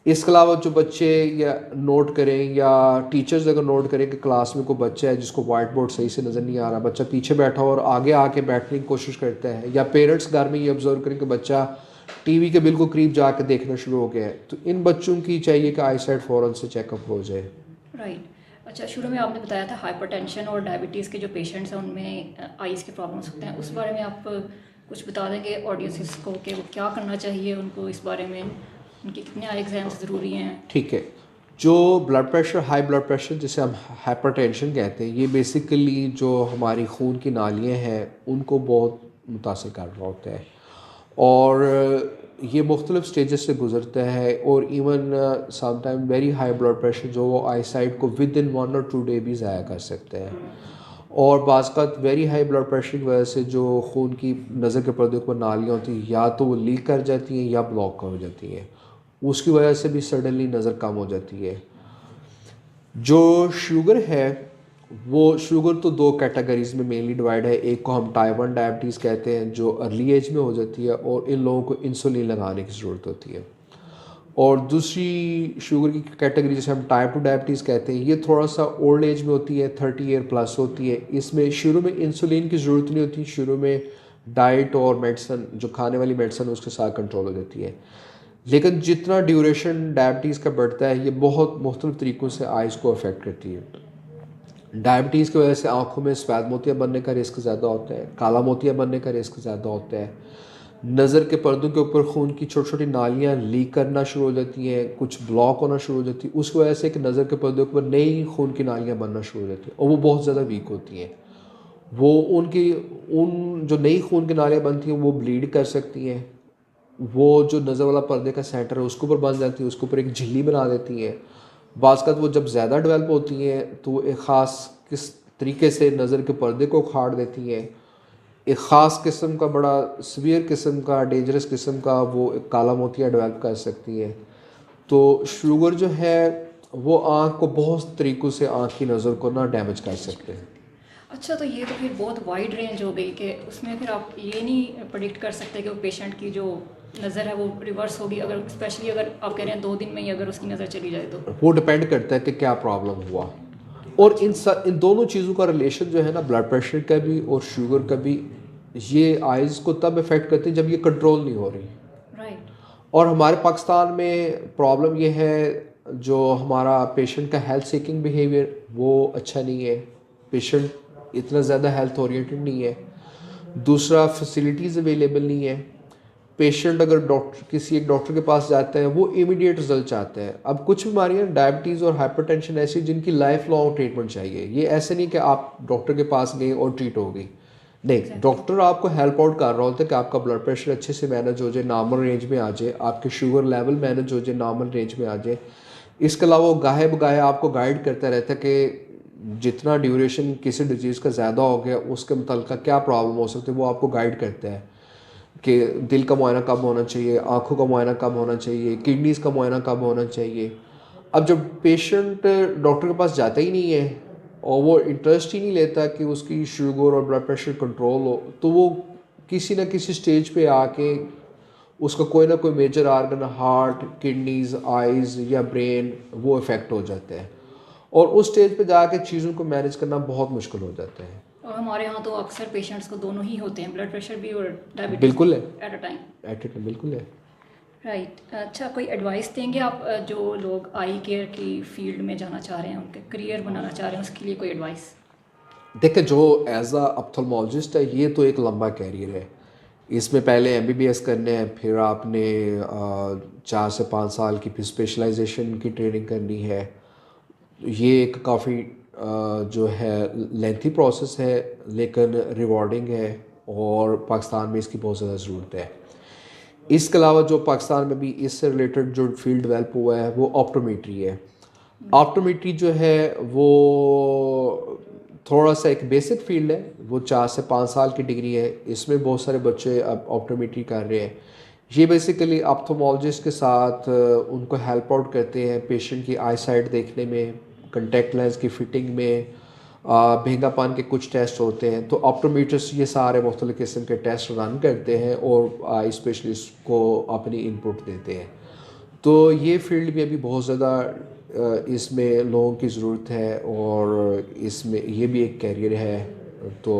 इसके अलावा जो बच्चे या नोट करें या टीचर्स अगर नोट करें कि क्लास में कोई बच्चा है जिसको वाइट बोर्ड सही से नज़र नहीं आ रहा, बच्चा पीछे बैठा हो और आगे आके बैठने की कोशिश करता है, या पेरेंट्स घर में ये ऑब्जर्व करें कि बच्चा टीवी के बिल्कुल करीब जाके देखना शुरू हो गया है, तो इन बच्चों की चाहिए कि आई साइट फ़ौरन से चेकअप हो जाए। राइट। अच्छा, शुरू में आपने बताया था हाइपरटेंशन और डायबिटीज़ के जो पेशेंट्स हैं उनमें आइज़ के प्रॉब्लम्स होते हैं, उस बारे में आप कुछ बता देंगे ऑडियंसेस को कि वो क्या करना चाहिए उनको, इस बारे में उनके कितने आई एग्ज़ाम्स ज़रूरी हैं? ठीक है। जो blood pressure, high blood pressure जिसे हम हाइपरटेंशन कहते हैं, ये बेसिकली जो हमारी खून की नालियाँ हैं उनको बहुत मुतासर कर रहा होता है और ये मुख्तलिफ स्टेजेस से गुजरता है, और even some time very high blood pressure जो वो आई साइट को विद इन 1 और 2 डे भी ज़ाया कर सकते हैं। और बाज़ का वेरी हाई ब्लड प्रेशर की वजह से जो खून की नज़र के पर्दे पर नालियाँ होती हैं या तो वो लीक कर जाती हैं या ब्लॉक हो जाती हैं, उसकी वजह से भी सडनली नज़र कम हो जाती है। जो शुगर है वो शुगर तो दो कैटेगरीज़ में मेनली डिवाइड है। एक को हम टाइप 1 डायबिटीज़ कहते हैं जो अर्ली एज में हो जाती है और इन लोगों को इंसुलिन लगाने की ज़रूरत होती है। और दूसरी शुगर की कैटेगरी जिसे हम टाइप 2 डायबिटीज़ कहते हैं, ये थोड़ा सा ओल्ड एज में होती है, 30 ईयर प्लस होती है। इसमें शुरू में इंसुलिन की ज़रूरत नहीं होती, शुरू में डाइट और मेडिसन जो खाने वाली मेडिसन उसके साथ कंट्रोल हो जाती है। लेकिन जितना ड्यूरेशन डायबिटीज़ का बढ़ता है ये बहुत मुख्तलिफ़ तरीक़ों से आइज़ को अफेक्ट करती है। डायबिटीज़ की वजह से आँखों में सफ़ेद मोतियाँ बनने का रिस्क ज़्यादा होता है, काला मोतियाँ बनने का रिस्क ज़्यादा होता है, नज़र के पर्दों के ऊपर खून की छोटी छोटी नालियाँ लीक करना शुरू हो जाती हैं, कुछ ब्लॉक होना शुरू हो जाती है, उसकी वजह से कि नज़र के पर्दों के ऊपर नई खून की नालियाँ बनना शुरू हो जाती हैं और वो बहुत ज़्यादा वीक होती हैं। वो उन जो नई खून की नालियाँ बनती हैं वो ब्लीड कर सकती हैं, वो जो नज़र वाला पर्दे का सेंटर है उसके ऊपर बन जाती है, उसके ऊपर एक झिल्ली बना देती हैं। बाज़ का वो जब ज़्यादा डेवलप होती हैं तो वो एक ख़ास किस तरीके से नज़र के पर्दे को उखाड़ देती हैं। एक ख़ास किस्म का बड़ा सीवियर किस्म का डेंजरस किस्म का वो एक काला मोतिया डेवलप कर सकती है। तो शुगर जो है वो आँख को बहुत तरीक़ों से आँख की नज़र को ना डैमेज कर सकते हैं। अच्छा, तो ये तो फिर बहुत वाइड रेंज हो गई कि उसमें फिर आप ये नहीं प्रेडिक्ट कर सकते कि वो पेशेंट की जो नज़र है वो रिवर्स होगी, अगर स्पेशली अगर आप कह रहे हैं 2 दिन में ही अगर उसकी नज़र चली जाए तो? वो डिपेंड करता है कि क्या प्रॉब्लम हुआ। और इन दोनों चीज़ों का रिलेशन जो है ना, ब्लड प्रेशर का भी और शुगर का भी, ये आइज़ को तब इफ़ेक्ट करती है जब ये कंट्रोल नहीं हो रही। राइट। और हमारे पाकिस्तान में प्रॉब्लम ये है, जो हमारा पेशेंट का हेल्थ सीकिंग बिहेवियर वो अच्छा नहीं है, पेशेंट इतना ज़्यादा हेल्थ ओरिएंटेड नहीं है। दूसरा, फैसिलिटीज़ अवेलेबल नहीं है। पेशेंट अगर किसी एक डॉक्टर के पास जाते हैं वो इमीडिएट रिजल्ट चाहते हैं। अब कुछ बीमारियां डायबिटीज़ और हाइपरटेंशन ऐसी जिनकी लाइफ लॉन्ग ट्रीटमेंट चाहिए। ये ऐसे नहीं कि आप डॉक्टर के पास गए और ट्रीट हो गई, नहीं, डॉक्टर आपको हेल्प आउट कर रहा होता है कि आपका ब्लड प्रेशर अच्छे से मैनेज हो जाए, नॉर्मल रेंज में आ जाए, आपके शुगर लेवल मैनेज हो जाए, नॉर्मल रेंज में आ जाए। इसके अलावा वो गाहे बगाहे आपको गाइड करता रहता है कि जितना ड्यूरेशन किसी डिजीज़ का ज़्यादा हो गया उसके मुतल्लिक़ क्या प्रॉब्लम हो सकती है, वो आपको गाइड करता है कि दिल का मुआयना कब होना चाहिए, आँखों का मुआयना कब होना चाहिए, किडनीज़ का मुआयना कब होना चाहिए। अब जब पेशेंट डॉक्टर के पास जाता ही नहीं है और वो इंटरेस्ट ही नहीं लेता कि उसकी शुगर और ब्लड प्रेशर कंट्रोल हो, तो वो किसी न किसी स्टेज पे आके उसका कोई ना कोई major organ, heart, kidneys, eyes या ब्रेन, वो इफ़ेक्ट हो जाते हैं और उस स्टेज पे जाके चीज़ों को मैनेज करना बहुत मुश्किल हो जाता है। और हमारे यहाँ तो अक्सर पेशेंट्स को दोनों ही होते हैं, ब्लड प्रेशर भी और डायबिटीज़ बिल्कुल है, एट अ टाइम। बिल्कुल है। राइट। अच्छा, कोई एडवाइस देंगे आप जो लोग आई केयर की फील्ड में जाना चाह रहे हैं, उनके करियर बनाना चाह रहे हैं, उसके लिए कोई एडवाइस? देखिए, जो एज अ ऑप्थल्मोलॉजिस्ट है ये तो एक लंबा कैरियर है। इसमें पहले एमबीबीएस करने हैं, फिर आपने 4 से 5 साल की फिर स्पेशलाइजेशन की ट्रेनिंग करनी है। ये एक काफ़ी जो है लेंथी प्रोसेस है लेकिन रिवॉर्डिंग है और पाकिस्तान में इसकी बहुत ज़्यादा ज़रूरत है। इसके अलावा जो पाकिस्तान में भी इससे रिलेटेड जो फील्ड डेवलप हुआ है वो ऑप्टोमेट्री है। ऑप्टोमेट्री जो है वो थोड़ा सा एक बेसिक फील्ड है, वो 4 से 5 साल की डिग्री है। इसमें बहुत सारे बच्चे अब ऑप्टोमेट्री कर रहे हैं। ये बेसिकली ऑप्थल्मोलॉजिस्ट के साथ उनको हेल्प आउट करते हैं पेशेंट की आई साइट देखने में, कंटेक्ट लेंस की फिटिंग में, भेंगापन के कुछ टेस्ट होते हैं। तो ऑप्टोमेट्रिस्ट ये सारे मुख्तलिफ़ किस्म के टेस्ट रन करते हैं और आई स्पेशलिस्ट को अपनी इनपुट देते हैं। तो ये फील्ड भी अभी बहुत ज़्यादा इसमें लोगों की ज़रूरत है और इसमें ये भी एक कैरियर है। तो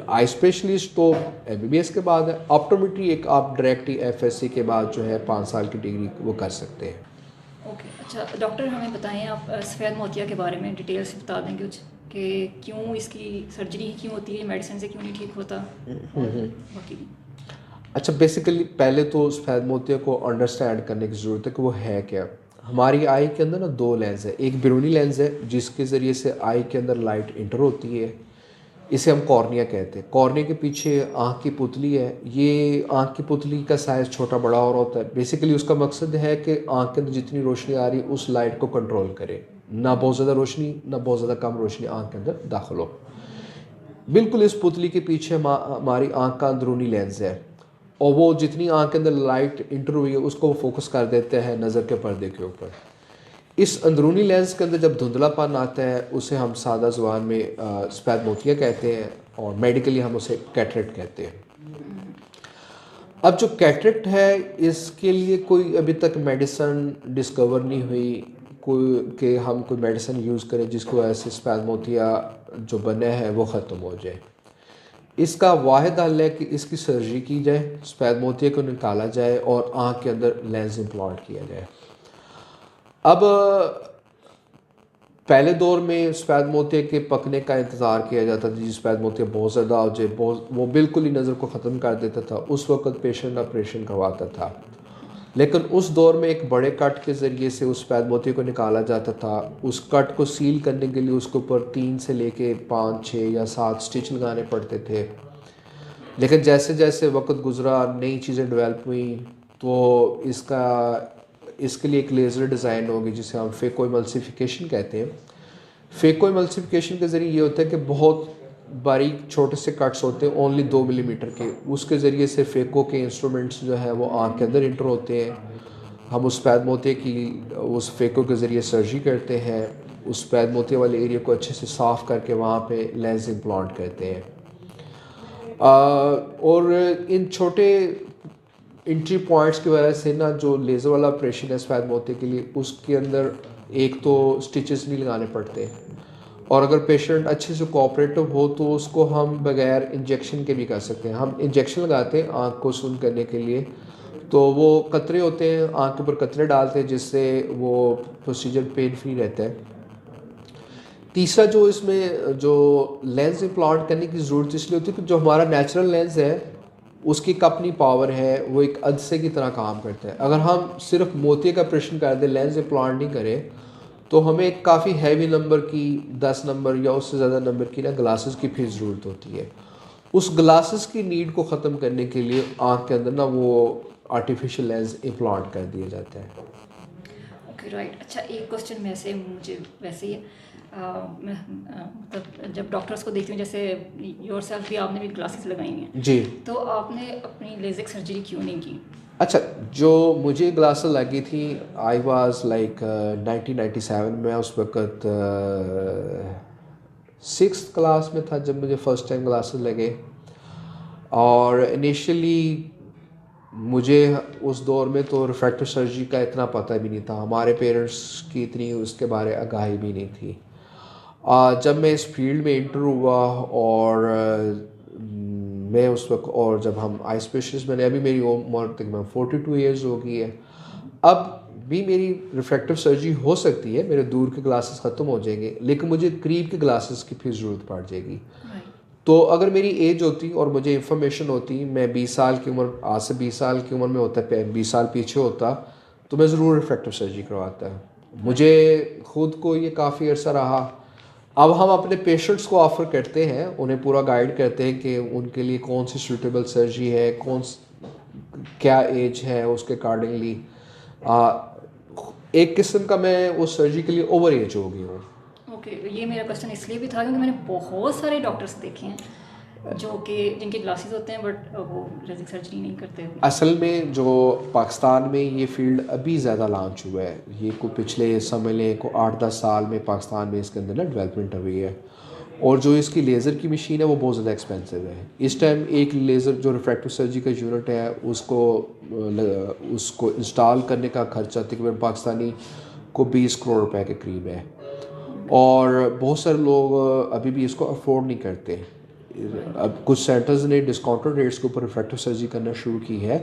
आई स्पेशलिस्ट तो एमबीबीएस के बाद है, ऑप्टोमेट्री एक आप डायरेक्ट ही एफएससी के बाद जो है 5 साल की डिग्री वो कर सकते हैं। ओके। अच्छा डॉक्टर, हमें बताएं आप सफ़ेद मोतिया के बारे में डिटेल से बता देंगे कुछ कि क्यों इसकी सर्जरी क्यों होती है, मेडिसिन से क्यों नहीं ठीक होता बाकी भी? अच्छा, बेसिकली पहले तो सफ़ेद मोतिया को अंडरस्टैंड करने की ज़रूरत है कि वो है क्या। हमारी आई के अंदर ना 2 लेंस है, एक बैरूनी लेंस है जिसके ज़रिए से आई के अंदर लाइट इंटर होती है, इसे हम कॉर्निया कहते हैं। कॉर्निया के पीछे आँख की पुतली है, ये आँख की पुतली का साइज़ छोटा बड़ा और होता है। बेसिकली उसका मकसद है कि आँख के अंदर जितनी रोशनी आ रही उस लाइट को कंट्रोल करे, ना बहुत ज़्यादा रोशनी ना बहुत ज़्यादा कम रोशनी आँख के अंदर दाखिल हो। बिल्कुल इस पुतली के पीछे हमारी आंख का अंदरूनी लेंस है, और वो जितनी आंख के अंदर लाइट इंटर हुई है उसको वो फोकस कर देते हैं नज़र के पर्दे के ऊपर। इस अंदरूनी लेंस के अंदर जब धुंधलापन आता है उसे हम सादा ज़ुबान में स्पैज़मोतिया कहते हैं, और मेडिकली हम उसे कैटरेक्ट कहते हैं। अब जो कैटरेक्ट है इसके लिए कोई अभी तक मेडिसिन डिस्कवर नहीं हुई कोई कि हम कोई मेडिसिन यूज़ करें जिसकी वजह से स्पैज़मोतिया जो बने हैं वो ख़त्म हो जाए। इसका वाहिद हल है कि इसकी सर्जरी की जाए, स्पैज़मोतिया को निकाला जाए और आँख के अंदर लेंस इम्प्लांट किया जाए। अब पहले दौर में स्पैज़मोतिया के पकने का इंतज़ार किया जाता था, जिस स्पैज़मोतिया बहुत ज़्यादा हो जाए, वो बिल्कुल ही नज़र को ख़त्म कर देता था, उस वक्त पेशेंट ऑपरेशन करवाता था। लेकिन उस दौर में एक बड़े कट के ज़रिए से उस स्पैज़मोतिया को निकाला जाता था। उस कट को सील करने के लिए उसके ऊपर 3 से लेके 5, 6 या 7 स्टिच लगाने पड़ते थे। लेकिन जैसे जैसे वक्त गुज़रा, नई चीज़ें डेवलप हुई, तो इसके लिए एक लेज़र डिज़ाइन होगी जिसे हम फेको इमल्सिफिकेशन कहते हैं। फेको इमल्सिफिकेशन के ज़रिए ये होता है कि बहुत बारीक छोटे से कट्स होते हैं, ओनली 2 मिलीमीटर के, उसके ज़रिए से फेको के इंस्ट्रूमेंट्स जो है वो आँख के अंदर इंटर होते हैं। हम उस स्पैज़मोतिया की उस फेको के ज़रिए सर्जरी करते हैं, उस स्पैज़मोतिया वाले एरिया को अच्छे से साफ़ करके वहाँ पे लेंस इम्प्लांट करते हैं। और इन छोटे एंट्री पॉइंट्स की वजह से ना जो लेज़र वाला ऑपरेशन है स्पैज़मोतिया के लिए, उसके अंदर एक तो स्टिचेस नहीं लगाने पड़ते, और अगर पेशेंट अच्छे से कोऑपरेटिव हो तो उसको हम बगैर इंजेक्शन के भी कर सकते हैं। हम इंजेक्शन लगाते हैं आँख को सुन करने के लिए, तो वो कतरे होते हैं, आँख के ऊपर कतरे डालते हैं जिससे वो प्रोसीजर पेन फ्री रहता है। तीसरा जो इसमें जो लेंस इम्प्लांट करने की ज़रूरत इसलिए होती है कि जो हमारा नेचुरल लेंस है उसकी एक अपनी पावर है, वो एक अदसे की तरह काम करता है। अगर हम सिर्फ मोतिया का ऑपरेशन कर दें, लेंस इम्प्लांट नहीं करें, तो हमें काफ़ी हैवी नंबर की 10 नंबर या उससे ज़्यादा नंबर की ना ग्लासेस की फिर ज़रूरत होती है। उस ग्लासेस की नीड को ख़त्म करने के लिए आँख के अंदर ना वो आर्टिफिशियल लेंस इम्प्लांट कर दिया जाता है। Okay right. अच्छा, एक क्वेश्चन वैसे मुझे वैसे ही मैं मतलब जब डॉक्टर्स को देखती हूँ, जैसे योरसेल्फ भी आपने भी ग्लासेस लगाई हैं जी, तो आपने अपनी लेज़िक सर्जरी क्यों नहीं की? अच्छा, जो मुझे ग्लासेस लगी थी, आई वाज लाइक 1997 में, उस वक्त 6th क्लास में था जब मुझे फ़र्स्ट टाइम ग्लासेस लगे। और इनिशियली मुझे उस दौर में तो रिफ्रैक्टिव सर्जरी का इतना पता भी नहीं था, हमारे पेरेंट्स की इतनी उसके बारे आगाही भी नहीं थी। जब मैं इस फील्ड में इंटर हुआ और मैं उस वक्त, और जब हम आई स्पेशलिस्ट, मैंने अभी मेरी उम्र तकरीबन 42 ईयर्स हो गई है, अब भी मेरी रिफ्रैक्टिव सर्जरी हो सकती है, मेरे दूर के ग्लासेस ख़त्म हो जाएंगे, लेकिन मुझे करीब के ग्लासेस की फिर ज़रूरत पड़ जाएगी। तो अगर मेरी एज होती और मुझे इंफॉर्मेशन होती, मैं 20 साल की उम्र, आज से 20 साल की उम्र में होता, 20 साल पीछे होता, तो मैं ज़रूर रिफ्रैक्टिव सर्जरी करवाता। मुझे ख़ुद को ये काफ़ी अर्सा रहा। अब हम अपने पेशेंट्स को ऑफ़र करते हैं, उन्हें पूरा गाइड करते हैं कि उनके लिए कौन सी सूटेबल सर्जरी है, क्या एज है, उसके अकॉर्डिंगली एक किस्म का मैं उस सर्जरी के लिए ओवर एज हो गई हूँ। ओके, ये मेरा क्वेश्चन इसलिए भी था क्योंकि मैंने बहुत सारे डॉक्टर्स देखे हैं जो कि जिनके ग्लासेस होते हैं बट वो लेज़िक सर्जरी नहीं करते। असल में जो पाकिस्तान में ये फील्ड अभी ज़्यादा लॉन्च हुआ है, ये को पिछले समझ लें को 8-10 साल में पाकिस्तान में इसके अंदर ना डेवलपमेंट हुई है, और जो इसकी लेज़र की मशीन है वो बहुत ज़्यादा एक्सपेंसिव है। इस टाइम एक लेज़र जो रिफ्रैक्टिव सर्जरी का यूनिट है उसको इंस्टॉल करने का खर्चा तकरीबन पाकिस्तानी को 20 करोड़ रुपए के करीब है, और बहुत सारे लोग अभी भी इसको अफोर्ड नहीं करते। अब कुछ सेंटर्स ने डिस्काउंटेड रेट्स के ऊपर रिफ्रैक्टिव सर्जरी करना शुरू की है।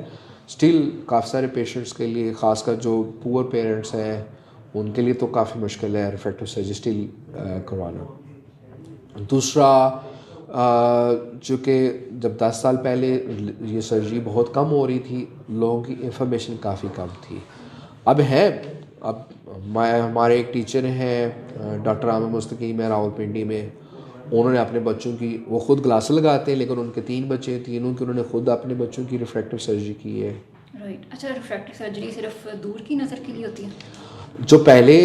स्टिल काफ़ी सारे पेशेंट्स के लिए, ख़ासकर जो पुअर पेरेंट्स हैं, उनके लिए तो काफ़ी मुश्किल है रिफ्रैक्टिव सर्जरी स्टिल करवाना। दूसरा, जो कि जब 10 साल पहले ये सर्जरी बहुत कम हो रही थी, लोगों की इंफॉर्मेशन काफ़ी कम थी। अब हमारे एक टीचर हैं डॉक्टर आमिर मुस्तकीम है रावलपिंडी में, उन्होंने अपने बच्चों की, वो ख़ुद ग्लासेस लगाते हैं लेकिन उनके 3 बच्चे हैं, तीनों की उन्होंने ख़ुद अपने बच्चों की रिफ्रैक्टिव सर्जरी की है। राइट। अच्छा, रिफ्रैक्टिव सर्जरी सिर्फ दूर की नज़र के लिए होती है? जो पहले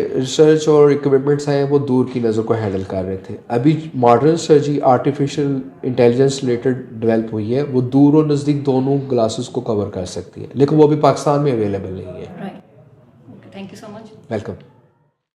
रिसर्च और इक्विपमेंट्स आए हैं वो दूर की नज़र को हैंडल कर रहे थे, अभी modern surgery artificial intelligence related develop हुई है, वो दूर और नज़दीक दोनों ग्लासेस को कवर कर सकती है, लेकिन वो अभी पाकिस्तान में अवेलेबल नहीं है। Right, okay, thank you so much. Welcome.